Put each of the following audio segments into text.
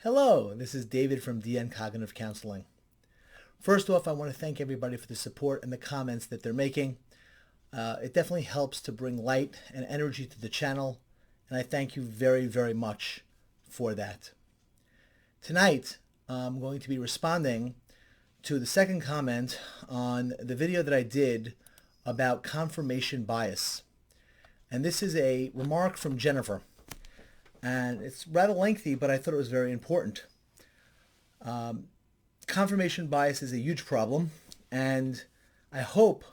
Hello, this is David from DN Cognitive Counseling. First off, I want to thank everybody for the support and the comments that they're making. It definitely helps to bring light and energy to the channel, and I thank you very, very much for that. Tonight, I'm going to be responding to the second comment on the video that I did about confirmation bias. And this is a remark from Jennifer. And it's rather lengthy, but I thought it was very important. Confirmation bias is a huge problem, and I hope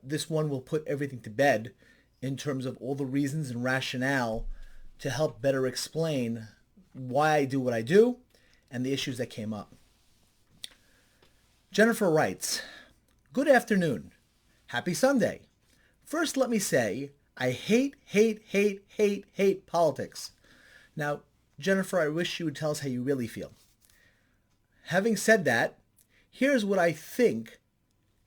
this one will put everything to bed in terms of all the reasons and rationale to help better explain why I do what I do and the issues that came up. Jennifer writes, "Good afternoon. Happy Sunday. First, let me say, I hate politics." Now, Jennifer, I wish you would tell us how you really feel. Having said that, here's what I think.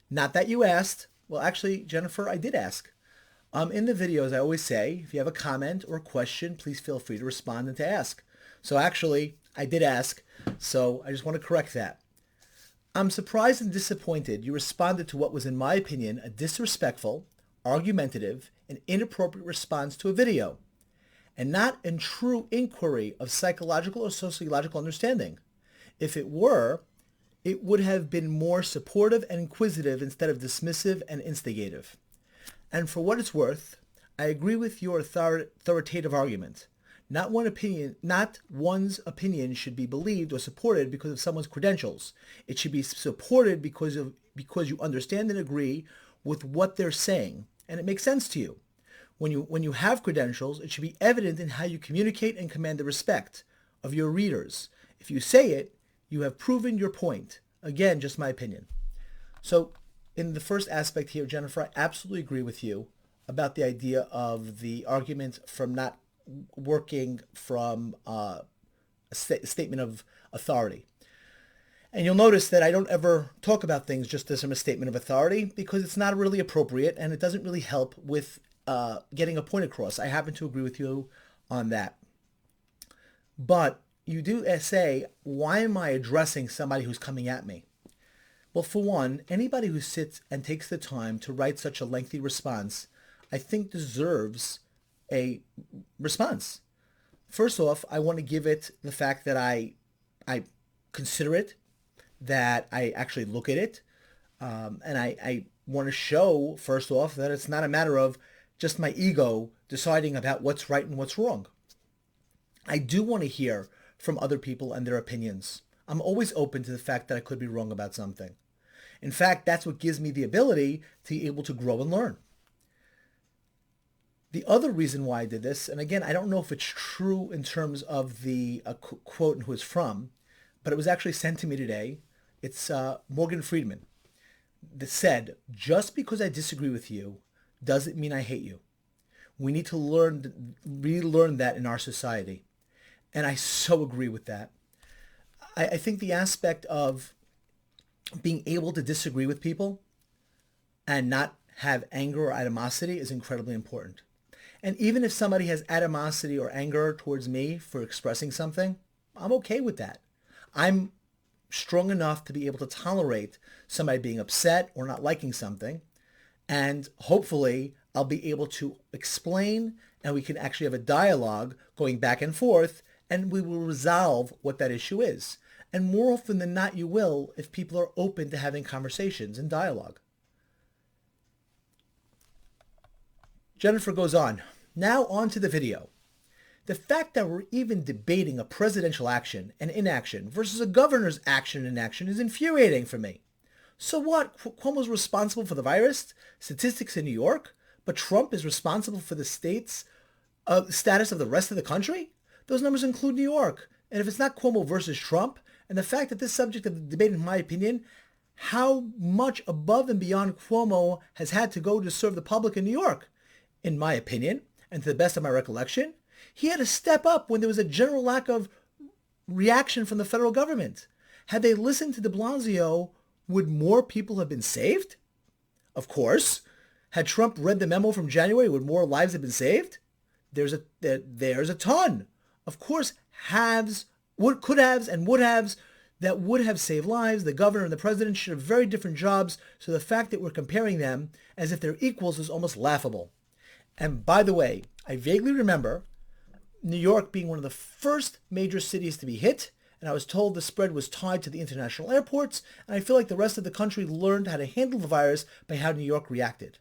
Not that you asked. Well, actually, Jennifer, I did ask. In the videos, I always say, if you have a comment or a question, please feel free to respond and to ask. So actually, I did ask, so I just want to correct that. I'm surprised and disappointed you responded to what was, in my opinion, a disrespectful, argumentative, and inappropriate response to a video, and not a true inquiry of psychological or sociological understanding. If it were, it would have been more supportive and inquisitive instead of dismissive and instigative. And for what it's worth, I agree with your authoritative argument. Not one's opinion should be believed or supported because of someone's credentials. It should be supported because you understand and agree with what they're saying, and it makes sense to you. When you have credentials, it should be evident in how you communicate and command the respect of your readers. If you say it, you have proven your point. Again, just my opinion. So in the first aspect here, Jennifer, I absolutely agree with you about the idea of the argument from not working from a statement of authority. And you'll notice that I don't ever talk about things just as from a statement of authority because it's not really appropriate and it doesn't really help with getting a point across. I happen to agree with you on that. But you do say, why am I addressing somebody who's coming at me? Well, for one, anybody who sits and takes the time to write such a lengthy response, I think deserves a response. First off, I want to give it the fact that I consider it, that I actually look at it, and I want to show, first off, that it's not a matter of just my ego deciding about what's right and what's wrong. I do want to hear from other people and their opinions. I'm always open to the fact that I could be wrong about something. In fact, that's what gives me the ability to be able to grow and learn. The other reason why I did this, and again, I don't know if it's true in terms of the quote and who it's from, but it was actually sent to me today. It's Morgan Friedman that said, "Just because I disagree with you doesn't mean I hate you. We need to relearn that in our society." And I so agree with that. I think the aspect of being able to disagree with people and not have anger or animosity is incredibly important. And even if somebody has animosity or anger towards me for expressing something, I'm okay with that. I'm strong enough to be able to tolerate somebody being upset or not liking something. And hopefully I'll be able to explain and we can actually have a dialogue going back and forth and we will resolve what that issue is. And more often than not, you will if people are open to having conversations and dialogue. Jennifer goes on. Now on to the video. The fact that we're even debating a presidential action and inaction versus a governor's action and inaction is infuriating for me. So what? Cuomo's responsible for the virus, statistics in New York, but Trump is responsible for the state's status of the rest of the country? Those numbers include New York. And if it's not Cuomo versus Trump, and the fact that this subject of the debate, in my opinion, how much above and beyond Cuomo has had to go to serve the public in New York? In my opinion, and to the best of my recollection, he had to step up when there was a general lack of reaction from the federal government. Had they listened to de Blasio, would more people have been saved? Of course. Had Trump read the memo from January, would more lives have been saved? There's a ton. Of course, haves could haves and would haves that would have saved lives. The governor and the president should have very different jobs. So the fact that we're comparing them as if they're equals is almost laughable. And by the way, I vaguely remember New York being one of the first major cities to be hit, and I was told the spread was tied to the international airports, and I feel like the rest of the country learned how to handle the virus by how New York reacted.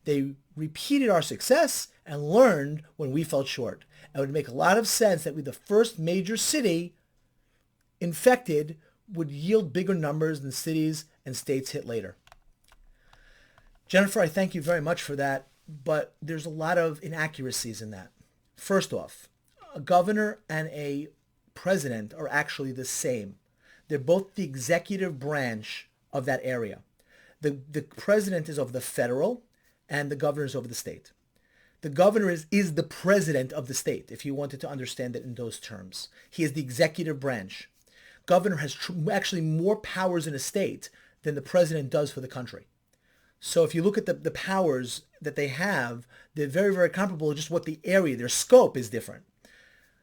They repeated our success and learned when we fell short. It would make a lot of sense that we, the first major city infected, would yield bigger numbers than cities and states hit later. Jennifer, I thank you very much for that, but there's a lot of inaccuracies in that. First off, a governor and a president are actually the same. They're both the executive branch of that area. The president is of the federal and the governor is over the state. The governor is the president of the state, if you wanted to understand it in those terms. He is the executive branch. Governor has actually more powers in a state than the president does for the country. So if you look at the powers that they have, they're very, very comparable, just what the area, their scope is different.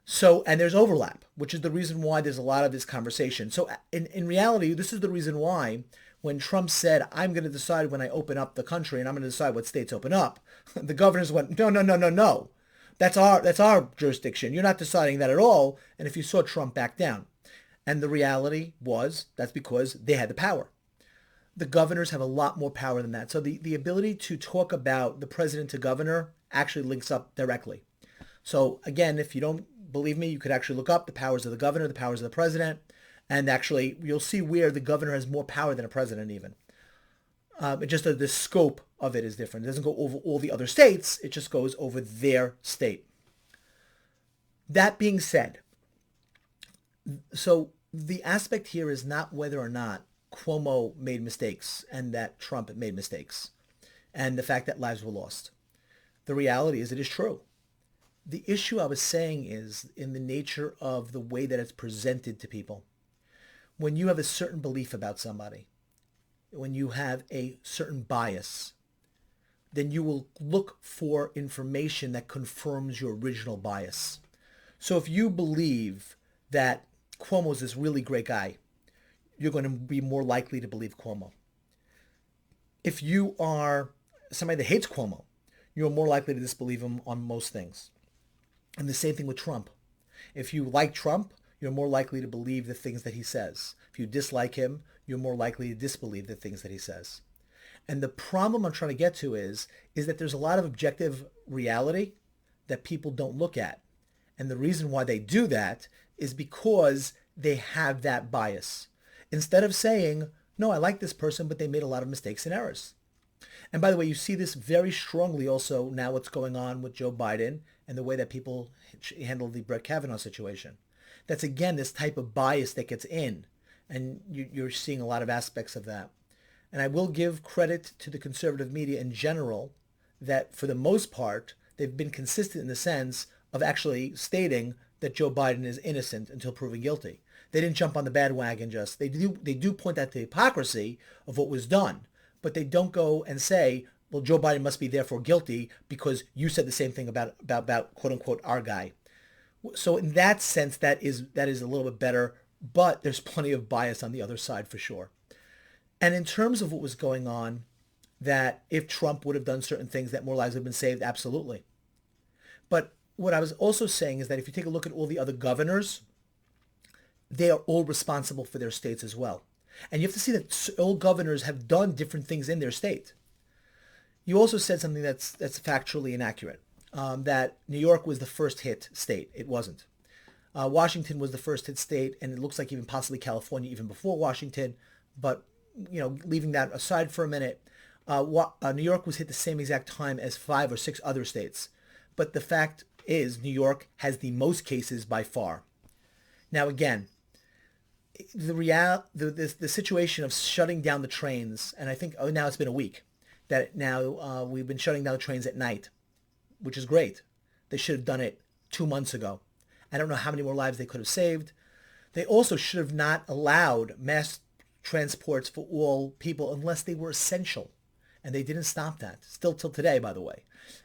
So, and there's overlap, which is the reason why there's a lot of this conversation. So in reality, this is the reason why when Trump said, I'm going to decide when I open up the country and I'm going to decide what states open up, the governors went, no. That's our jurisdiction. You're not deciding that at all. And if you saw Trump back down. And the reality was that's because they had the power. The governors have a lot more power than that. So the ability to talk about the president to governor actually links up directly. So again, if you don't believe me, you could actually look up the powers of the governor, the powers of the president, and actually you'll see where the governor has more power than a president even. Just the scope of it is different. It doesn't go over all the other states. It just goes over their state. That being said, so the aspect here is not whether or not Cuomo made mistakes and that Trump made mistakes and the fact that lives were lost. The reality is it is true. The issue I was saying is in the nature of the way that it's presented to people. When you have a certain belief about somebody, when you have a certain bias, then you will look for information that confirms your original bias. So if you believe that Cuomo is this really great guy, you're going to be more likely to believe Cuomo. If you are somebody that hates Cuomo, you're more likely to disbelieve him on most things. And the same thing with Trump. If you like Trump, you're more likely to believe the things that he says. If you dislike him, you're more likely to disbelieve the things that he says. And the problem I'm trying to get to is that there's a lot of objective reality that people don't look at. And the reason why they do that is because they have that bias. Instead of saying, no, I like this person, but they made a lot of mistakes and errors. And by the way, you see this very strongly also now what's going on with Joe Biden and the way that people handle the Brett Kavanaugh situation. That's, again, this type of bias that gets in. And you're seeing a lot of aspects of that. And I will give credit to the conservative media in general that for the most part, they've been consistent in the sense of actually stating that Joe Biden is innocent until proven guilty. They didn't jump on the bandwagon just. They do point out the hypocrisy of what was done. But they don't go and say, well, Joe Biden must be therefore guilty because you said the same thing about quote unquote our guy. So in that sense, that is a little bit better, but there's plenty of bias on the other side for sure. And in terms of what was going on, that if Trump would have done certain things, that more lives would have been saved, absolutely. But what I was also saying is that if you take a look at all the other governors, they are all responsible for their states as well. And you have to see that all governors have done different things in their state. You also said something that's factually inaccurate, that New York was the first hit state. It wasn't. Washington was the first hit state, and it looks like even possibly California even before Washington. But, leaving that aside for a minute, New York was hit the same exact time as 5 or 6 other states. But the fact is New York has the most cases by far. Now, again, the situation of shutting down the trains, and I think now it's been a week, that now we've been shutting down the trains at night, which is great. They should have done it 2 months ago. I don't know how many more lives they could have saved. They also should have not allowed mass transports for all people unless they were essential. And they didn't stop that. Still till today, by the way.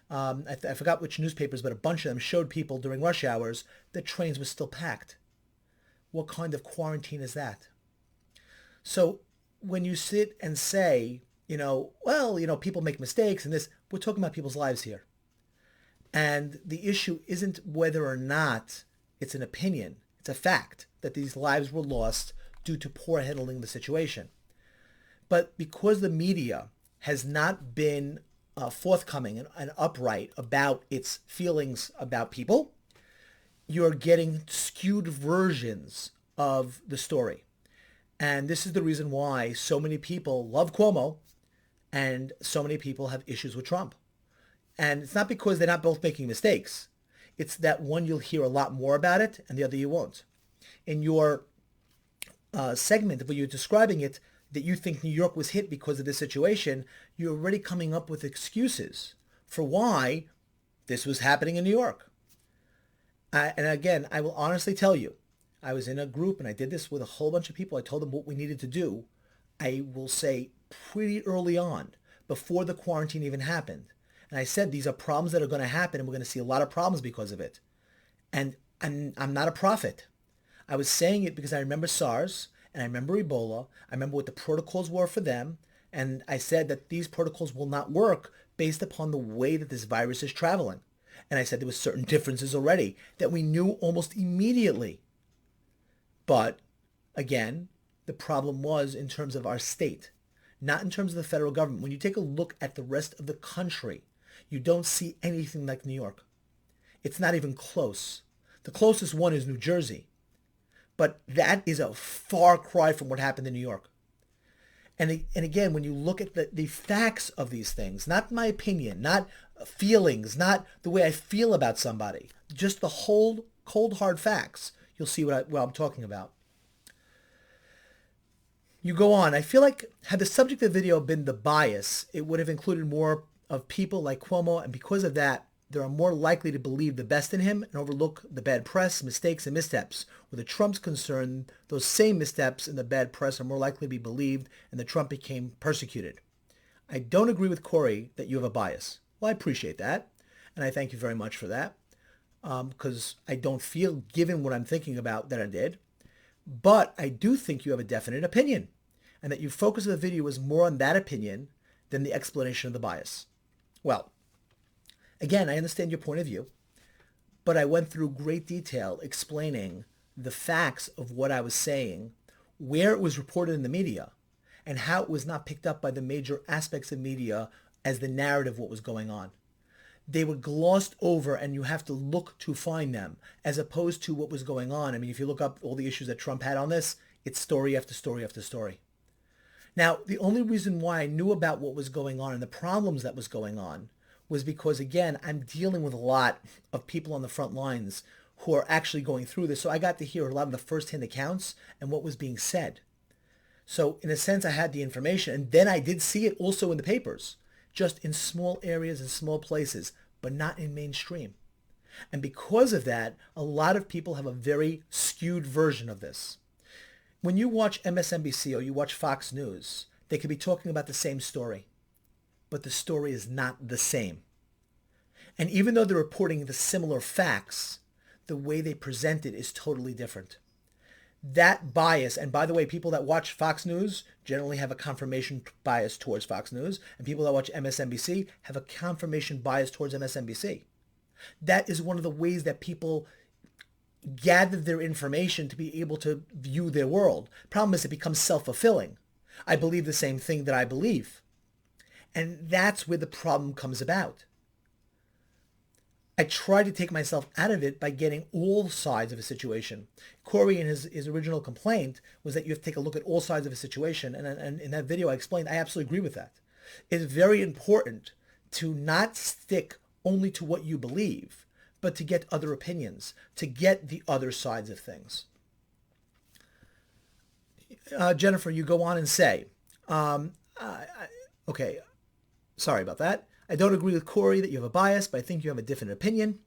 I forgot which newspapers, but a bunch of them showed people during rush hours that trains were still packed. what kind of quarantine is that? So when you sit and say, well, people make mistakes and this, we're talking about people's lives here. And the issue isn't whether or not it's an opinion. It's a fact that these lives were lost due to poor handling the situation. But because the media has not been forthcoming and upright about its feelings about people, you're getting skewed versions of the story. And this is the reason why so many people love Cuomo and so many people have issues with Trump. And it's not because they're not both making mistakes. It's that one you'll hear a lot more about it and the other you won't. In your segment where you're describing it, that you think New York was hit because of this situation, you're already coming up with excuses for why this was happening in New York. And again, I will honestly tell you, I was in a group and I did this with a whole bunch of people. I told them what we needed to do. I will say pretty early on, before the quarantine even happened. And I said, these are problems that are going to happen and we're going to see a lot of problems because of it. And I'm not a prophet. I was saying it because I remember SARS and I remember Ebola. I remember what the protocols were for them. And I said that these protocols will not work based upon the way that this virus is traveling. And I said there were certain differences already that we knew almost immediately. But again, the problem was in terms of our state, not in terms of the federal government. When you take a look at the rest of the country, you don't see anything like New York. It's not even close. The closest one is New Jersey. But that is a far cry from what happened in New York. And again, when you look at the facts of these things, not my opinion, not feelings, not the way I feel about somebody, just the whole cold hard facts, you'll see what I'm talking about. You go on. I feel like had the subject of the video been the bias, it would have included more of people like Cuomo, and because of that, they are more likely to believe the best in him and overlook the bad press, mistakes, and missteps. Where the Trump's concerned, those same missteps and the bad press are more likely to be believed, and the Trump became persecuted. I don't agree with Corey that you have a bias. Well, I appreciate that, and I thank you very much for that, because I don't feel, given what I'm thinking about, that I did. But I do think you have a definite opinion, and that you focus the video is more on that opinion than the explanation of the bias. Well, again, I understand your point of view, but I went through great detail explaining the facts of what I was saying, where it was reported in the media, and how it was not picked up by the major aspects of media as the narrative of what was going on. They were glossed over and you have to look to find them as opposed to what was going on. I mean, if you look up all the issues that Trump had on this, it's story after story after story. Now, the only reason why I knew about what was going on and the problems that was going on was because, again, I'm dealing with a lot of people on the front lines who are actually going through this. So I got to hear a lot of the first-hand accounts and what was being said. So in a sense, I had the information. And then I did see it also in the papers, just in small areas and small places, but not in mainstream. And because of that, a lot of people have a very skewed version of this. When you watch MSNBC or you watch Fox News, they could be talking about the same story, but the story is not the same. And even though they're reporting the similar facts, the way they present it is totally different. That bias, and by the way, people that watch Fox News generally have a confirmation bias towards Fox News, and people that watch MSNBC have a confirmation bias towards MSNBC. That is one of the ways that people gather their information to be able to view their world. Problem is it becomes self-fulfilling. I believe the same thing that I believe. And that's where the problem comes about. I try to take myself out of it by getting all sides of a situation. Corey, in his original complaint, was that you have to take a look at all sides of a situation. And in that video I explained, I absolutely agree with that. It's very important to not stick only to what you believe, but to get other opinions, to get the other sides of things. Jennifer, you go on and say, okay, sorry about that. I don't agree with Corey that you have a bias, but I think you have a different opinion,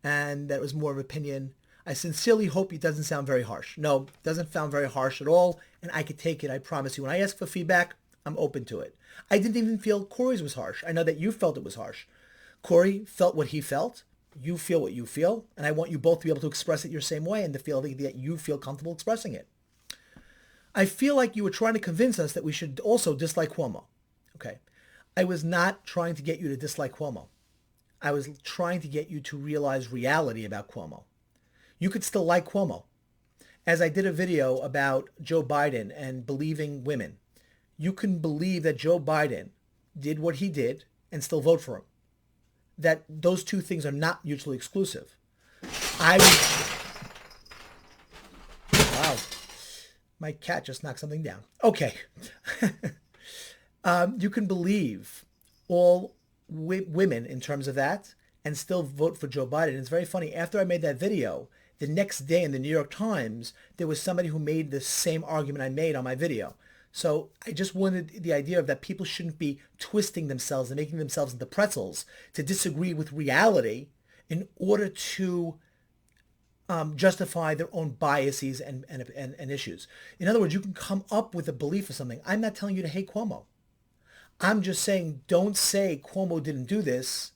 and that was more of an opinion. I sincerely hope it doesn't sound very harsh. No, it doesn't sound very harsh at all, and I could take it, I promise you. When I ask for feedback, I'm open to it. I didn't even feel Corey's was harsh. I know that you felt it was harsh. Corey felt what he felt, you feel what you feel, and I want you both to be able to express it your same way and to feel that you feel comfortable expressing it. I feel like you were trying to convince us that we should also dislike Cuomo. Okay. I was not trying to get you to dislike Cuomo. I was trying to get you to realize reality about Cuomo. You could still like Cuomo. As I did a video about Joe Biden and believing women, you can believe that Joe Biden did what he did and still vote for him. That those two things are not mutually exclusive. Wow, my cat just knocked something down. Okay. You can believe all women in terms of that and still vote for Joe Biden. It's very funny. After I made that video, the next day in the New York Times, there was somebody who made the same argument I made on my video. So I just wanted the idea of that people shouldn't be twisting themselves and making themselves into pretzels to disagree with reality in order to justify their own biases and issues. In other words, you can come up with a belief of something. I'm not telling you to hate Cuomo. I'm just saying don't say Cuomo didn't do this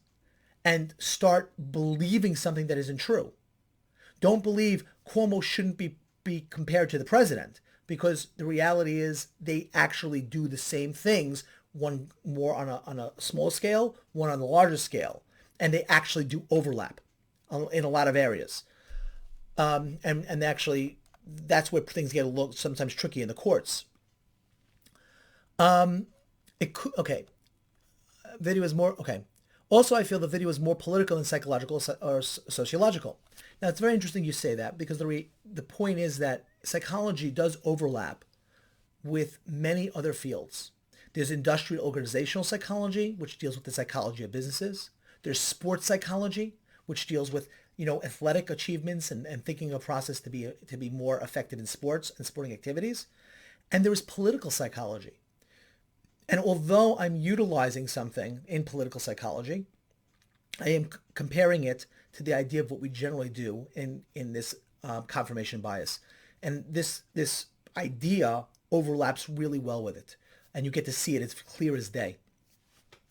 and start believing something that isn't true. Don't believe Cuomo shouldn't be compared to the president, because the reality is they actually do the same things, one more on a small scale, one on a larger scale, and they actually do overlap in a lot of areas. And actually, that's where things get a little sometimes tricky in the courts. Okay. Video is more, okay. Also, I feel the video is more political than psychological or sociological. Now, it's very interesting you say that, because the point is that psychology does overlap with many other fields. There's industrial organizational psychology, which deals with the psychology of businesses. There's sports psychology, which deals with, athletic achievements and thinking of a process to be more effective in sports and sporting activities. And there is political psychology. And although I'm utilizing something in political psychology, I am comparing it to the idea of what we generally do in this confirmation bias. And this idea overlaps really well with it. And you get to see it. It's clear as day.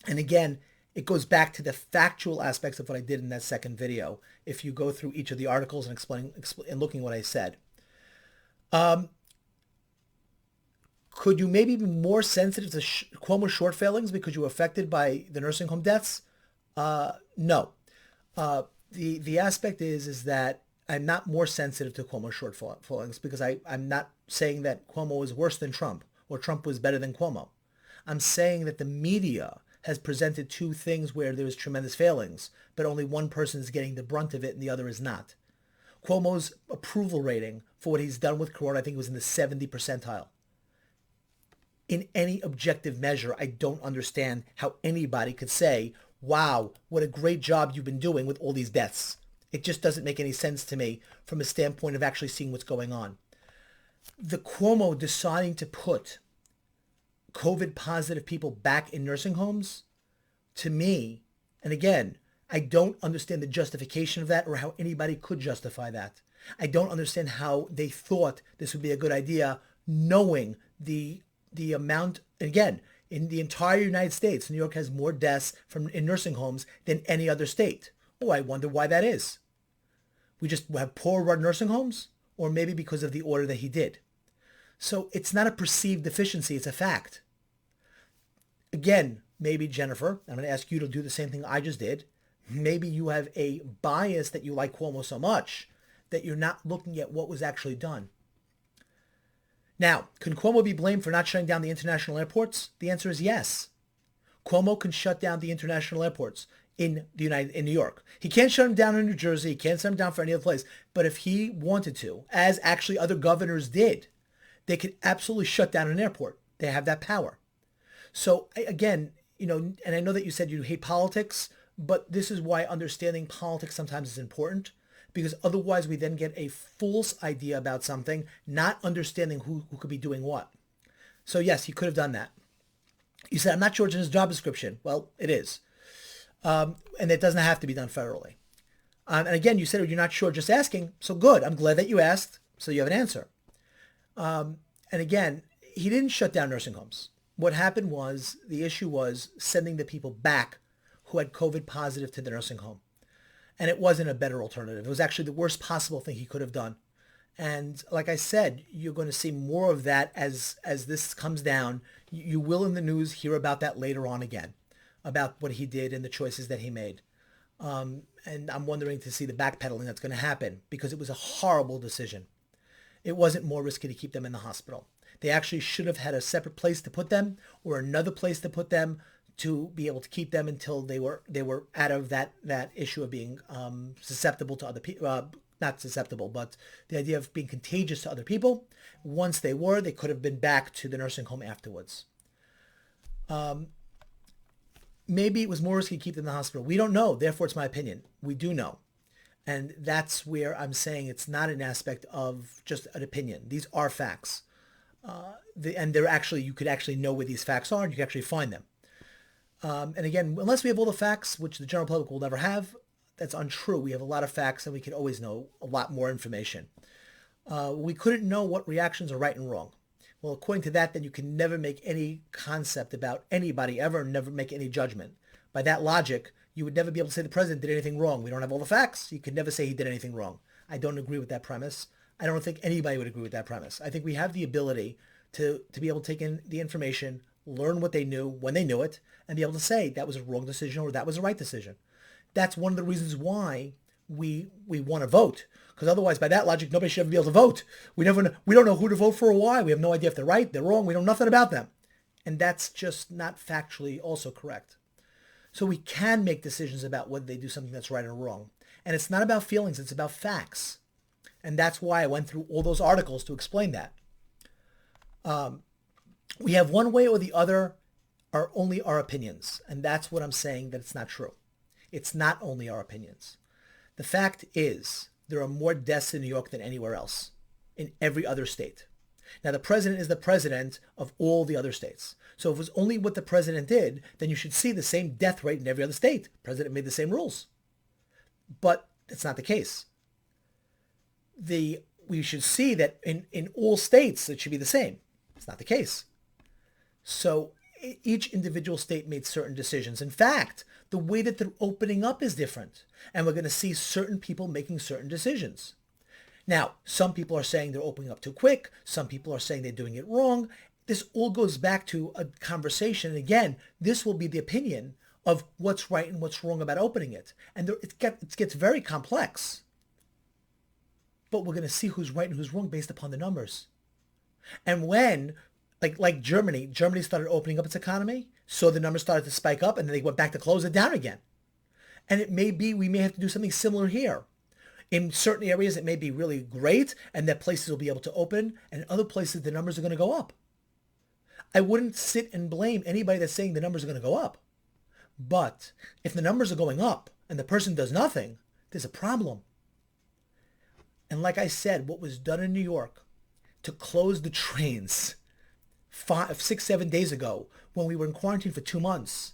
And again, it goes back to the factual aspects of what I did in that second video. If you go through each of the articles and and looking what I said. Could you maybe be more sensitive to Cuomo's short failings because you were affected by the nursing home deaths? No. The aspect is that I'm not more sensitive to Cuomo's short failings because I'm not saying that Cuomo is worse than Trump or Trump was better than Cuomo. I'm saying that the media has presented two things where there's tremendous failings, but only one person is getting the brunt of it and the other is not. Cuomo's approval rating for what he's done with Corona, I think it was in the 70 percentile. In any objective measure, I don't understand how anybody could say, wow, what a great job you've been doing with all these deaths. It just doesn't make any sense to me from a standpoint of actually seeing what's going on. The Cuomo deciding to put COVID positive people back in nursing homes, to me, and again, I don't understand the justification of that or how anybody could justify that. I don't understand how they thought this would be a good idea, knowing the amount, again, in the entire United States, New York has more deaths in nursing homes than any other state. Oh, I wonder why that is. We just have poor run nursing homes, or maybe because of the order that he did. So it's not a perceived deficiency, it's a fact. Again, maybe Jennifer, I'm going to ask you to do the same thing I just did. Maybe you have a bias that you like Cuomo so much that you're not looking at what was actually done. Now, can Cuomo be blamed for not shutting down the international airports? The answer is yes. Cuomo can shut down the international airports in New York. He can't shut them down in New Jersey. He can't shut them down for any other place. But if he wanted to, as actually other governors did, they could absolutely shut down an airport. They have that power. So again, and I know that you said you hate politics, but this is why understanding politics sometimes is important. Because otherwise we then get a false idea about something, not understanding who could be doing what. So yes, he could have done that. You said, I'm not sure it's in his job description. Well, it is. And it doesn't have to be done federally. And again, you said you're not sure, just asking. So good. I'm glad that you asked. So you have an answer. And again, he didn't shut down nursing homes. What happened was, the issue was sending the people back who had COVID positive to the nursing home. And it wasn't a better alternative. It was actually the worst possible thing he could have done. And like I said, you're going to see more of that as this comes down. You will in the news hear about that later on again, about what he did and the choices that he made. And I'm wondering to see the backpedaling that's going to happen, because it was a horrible decision. It wasn't more risky to keep them in the hospital. They actually should have had a separate place to put them, or another place to put them, to be able to keep them until they were out of that issue of being susceptible to other people. Not susceptible, but the idea of being contagious to other people. Once they were, they could have been back to the nursing home afterwards. Maybe it was more risky to keep them in the hospital. We don't know. Therefore, it's my opinion. We do know. And that's where I'm saying it's not an aspect of just an opinion. These are facts. And they're actually, you could actually know where these facts are, and you can actually find them. And again, unless we have all the facts, which the general public will never have, that's untrue. We have a lot of facts, and we can always know a lot more information. We couldn't know what reactions are right and wrong. Well, according to that, then you can never make any concept about anybody ever, and never make any judgment. By that logic, you would never be able to say the president did anything wrong. We don't have all the facts. You could never say he did anything wrong. I don't agree with that premise. I don't think anybody would agree with that premise. I think we have the ability to be able to take in the information, learn what they knew when they knew it, and be able to say that was a wrong decision or that was a right decision. That's one of the reasons why we want to vote, because otherwise, by that logic, nobody should ever be able to vote. We don't know who to vote for or why. We have no idea if they're right, they're wrong. We know nothing about them, and that's just not factually also correct. So we can make decisions about whether they do something that's right or wrong, and it's not about feelings; it's about facts, and that's why I went through all those articles to explain that. We have one way or the other are only our opinions, and that's what I'm saying, that it's not true. It's not only our opinions. The fact is, there are more deaths in New York than anywhere else, in every other state. Now, the president is the president of all the other states. So if it was only what the president did, then you should see the same death rate in every other state. The president made the same rules. But it's not the case. We should see that in all states, it should be the same. It's not the case. So each individual state made certain decisions. In fact, the way that they're opening up is different. And we're going to see certain people making certain decisions. Now, some people are saying they're opening up too quick. Some people are saying they're doing it wrong. This all goes back to a conversation. And again, this will be the opinion of what's right and what's wrong about opening it. And it gets very complex. But we're going to see who's right and who's wrong based upon the numbers. And when, like Germany started opening up its economy, so the numbers started to spike up, and then they went back to close it down again. And it may be we may have to do something similar here. In certain areas, it may be really great, and that places will be able to open, and in other places, the numbers are going to go up. I wouldn't sit and blame anybody that's saying the numbers are going to go up. But if the numbers are going up and the person does nothing, there's a problem. And like I said, what was done in New York to close the trains 5, 6, 7 days ago when we were in quarantine for 2 months,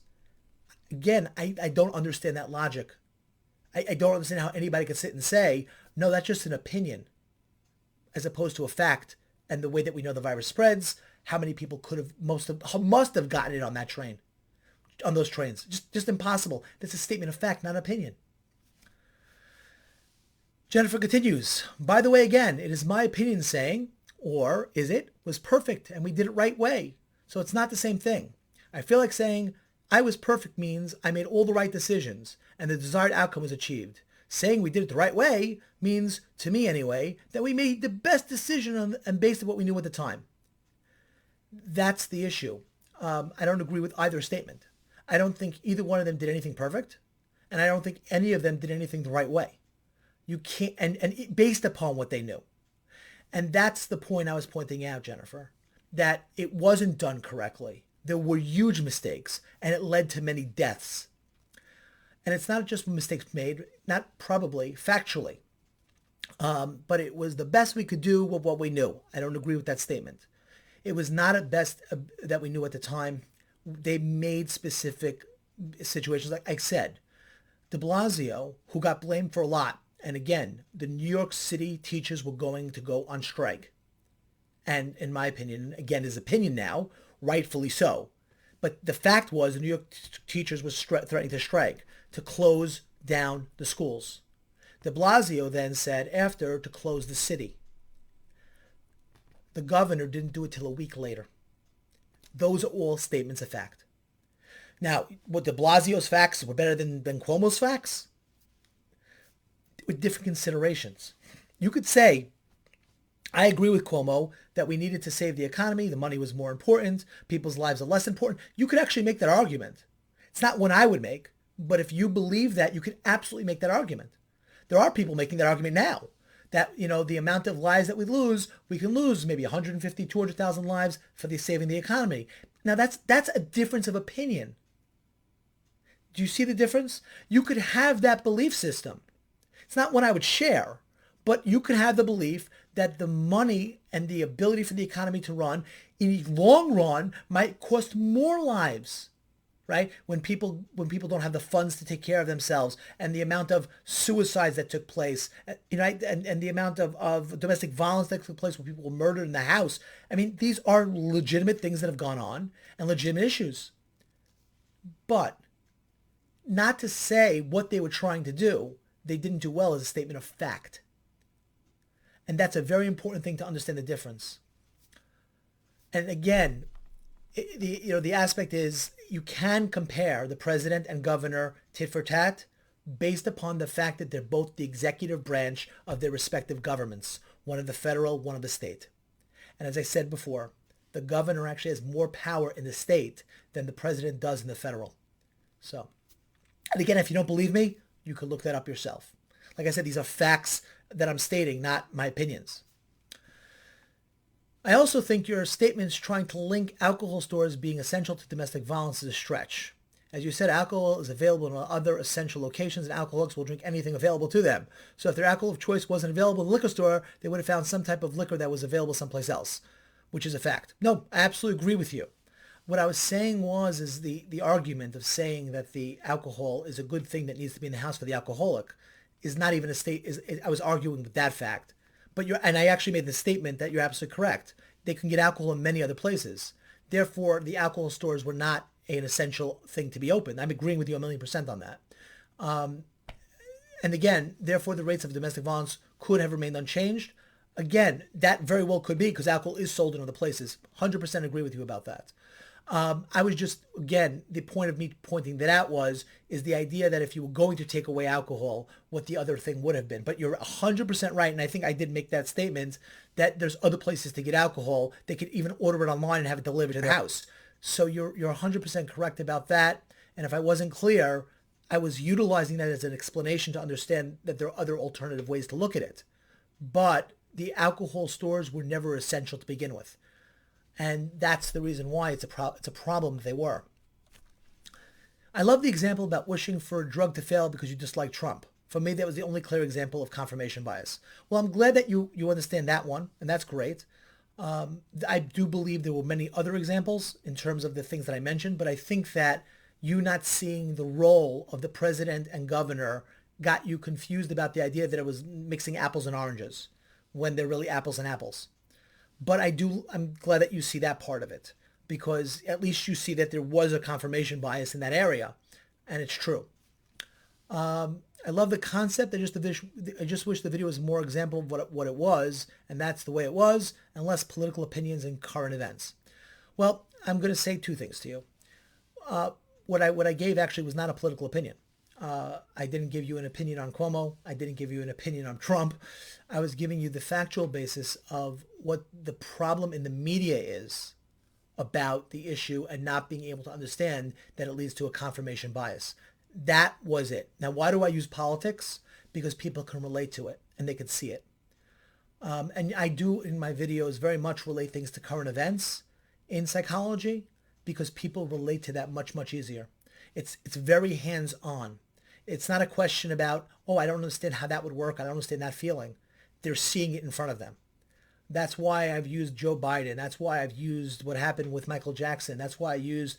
again, I don't understand that logic. I don't understand how anybody could sit and say, no, that's just an opinion, as opposed to a fact. And the way that we know the virus spreads, how many people must have gotten it on that train, on those trains. Just impossible. That's a statement of fact, not an opinion. Jennifer continues, by the way, again, it is my opinion saying, or is it, was perfect and we did it right way. So it's not the same thing. I feel like saying I was perfect means I made all the right decisions and the desired outcome was achieved. Saying we did it the right way means, to me anyway, that we made the best decision and based on what we knew at the time. That's the issue. I don't agree with either statement. I don't think either one of them did anything perfect, and I don't think any of them did anything the right way. You can't, and based upon what they knew. And that's the point I was pointing out, Jennifer, that it wasn't done correctly. There were huge mistakes, and it led to many deaths. And it's not just mistakes made, not probably, factually. But it was the best we could do with what we knew. I don't agree with that statement. It was not at best that we knew at the time. They made specific situations. Like I said, de Blasio, who got blamed for a lot, and again, the New York City teachers were going to go on strike. And in my opinion, again, his opinion now, rightfully so. But the fact was the New York teachers were threatening to strike, to close down the schools. De Blasio then said after to close the city. The governor didn't do it till a week later. Those are all statements of fact. Now, what de Blasio's facts were better than Cuomo's facts? With different considerations. You could say, I agree with Cuomo that we needed to save the economy, the money was more important, people's lives are less important. You could actually make that argument. It's not one I would make, but if you believe that, you could absolutely make that argument. There are people making that argument now. That, the amount of lives that we can lose maybe 150, 200,000 lives for saving the economy. Now that's a difference of opinion. Do you see the difference? You could have that belief system. It's not one I would share, but you could have the belief that the money and the ability for the economy to run in the long run might cost more lives, right? When people don't have the funds to take care of themselves, and the amount of suicides that took place, and the amount of domestic violence that took place where people were murdered in the house. I mean, these are legitimate things that have gone on and legitimate issues. But not to say what they were trying to do, they didn't do well, is a statement of fact. And that's a very important thing to understand the difference. And again, the aspect is you can compare the president and governor tit for tat based upon the fact that they're both the executive branch of their respective governments, one of the federal, one of the state. And as I said before, the governor actually has more power in the state than the president does in the federal. So, and again, if you don't believe me, you can look that up yourself. Like I said, these are facts that I'm stating, not my opinions. I also think your statements trying to link alcohol stores being essential to domestic violence is a stretch. As you said, alcohol is available in other essential locations, and alcoholics will drink anything available to them. So if their alcohol of choice wasn't available in the liquor store, they would have found some type of liquor that was available someplace else, which is a fact. No, I absolutely agree with you. What I was saying is the argument of saying that the alcohol is a good thing that needs to be in the house for the alcoholic is not even I was arguing with that fact. And I actually made the statement that you're absolutely correct. They can get alcohol in many other places. Therefore, the alcohol stores were not an essential thing to be open. I'm agreeing with you 1,000,000% on that. And again, therefore, the rates of domestic violence could have remained unchanged. Again, that very well could be because alcohol is sold in other places. 100% agree with you about that. I was just, again, the point of me pointing that out is the idea that if you were going to take away alcohol, what the other thing would have been. But you're 100% right, and I think I did make that statement, that there's other places to get alcohol. They could even order it online and have it delivered to their house. So you're 100% correct about that. And if I wasn't clear, I was utilizing that as an explanation to understand that there are other alternative ways to look at it. But the alcohol stores were never essential to begin with. And that's the reason why it's a problem if they were. I love the example about wishing for a drug to fail because you dislike Trump. For me, that was the only clear example of confirmation bias. Well, I'm glad that you understand that one, and that's great. I do believe there were many other examples in terms of the things that I mentioned, but I think that you not seeing the role of the president and governor got you confused about the idea that it was mixing apples and oranges when they're really apples and apples. But I'm glad that you see that part of it, because at least you see that there was a confirmation bias in that area, and it's true. I love the concept. I just wish the video was more example of what it was, and that's the way it was, and less political opinions and current events. Well, I'm going to say two things to you. What I gave actually was not a political opinion. I didn't give you an opinion on Cuomo. I didn't give you an opinion on Trump. I was giving you the factual basis of what the problem in the media is about the issue and not being able to understand that it leads to a confirmation bias. That was it. Now, why do I use politics? Because people can relate to it and they can see it. And I do in my videos very much relate things to current events in psychology because people relate to that much, much easier. It's very hands-on. It's not a question about, oh, I don't understand how that would work. I don't understand that feeling. They're seeing it in front of them. That's why I've used Joe Biden. That's why I've used what happened with Michael Jackson. That's why I used,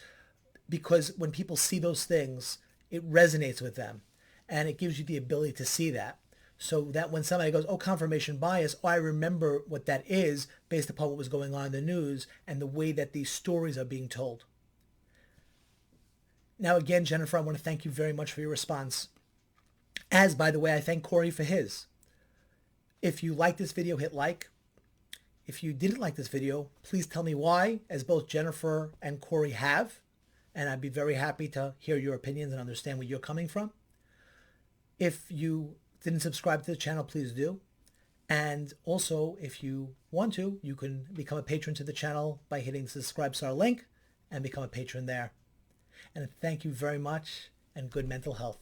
because when people see those things, it resonates with them. And it gives you the ability to see that. So that when somebody goes, oh, confirmation bias, oh, I remember what that is based upon what was going on in the news and the way that these stories are being told. Now, again, Jennifer, I want to thank you very much for your response. As, by the way, I thank Corey for his. If you like this video, hit like. If you didn't like this video, please tell me why, as both Jennifer and Corey have, and I'd be very happy to hear your opinions and understand where you're coming from. If you didn't subscribe to the channel, please do. And also, if you want to, you can become a patron to the channel by hitting the Subscribe-star link and become a patron there. And thank you very much, and good mental health.